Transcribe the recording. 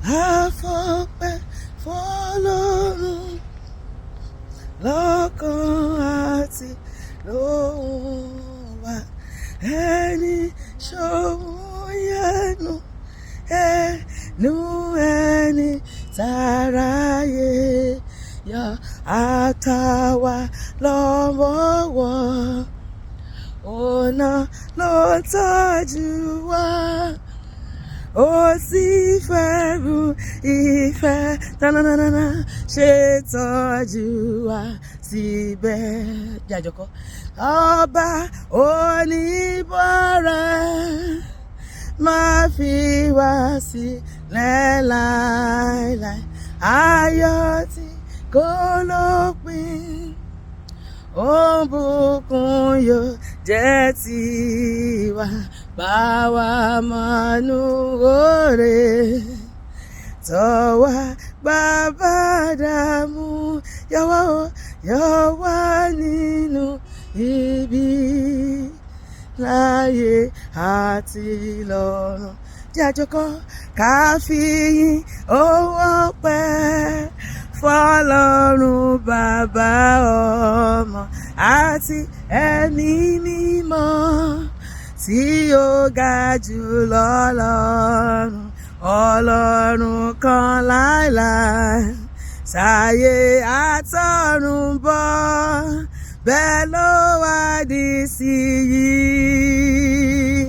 Afope f'Ọlọ́run lokan àti lohun wa ẹni ṣòwò yẹnu ẹni tàráyé yọ àtàwà lọ́wọ́wọ́ ọ̀nà ló tọ́jú wa. Ó sì fẹ́rù ìfẹ́ tananana ṣe tọ́jú wa síbẹ̀. Jàjọkọ́ ọba oníbọ̀rẹ̀ máa fi wá sílẹ̀ láéláé. Ayọ̀ tí kò lópin, òbùkún yóò jẹ́ tiwa. Bá wa mọ̀nú oore tọ́wà bàbá dààmú. Yọ wá nínú ibi láyé àti lọ́run. Jẹ́ àjọkọ́ ká fi yìn owó ọpẹ́ f'Ọlọ́run bàbá ọmọ àti ẹ̀mí mímọ́ tí ó ga jù lọ́lọ́run. Ọlọ́run kan láéláé sáyé àtọ̀run bọ̀, bẹ́ẹ̀ ló wà dí sí yìí.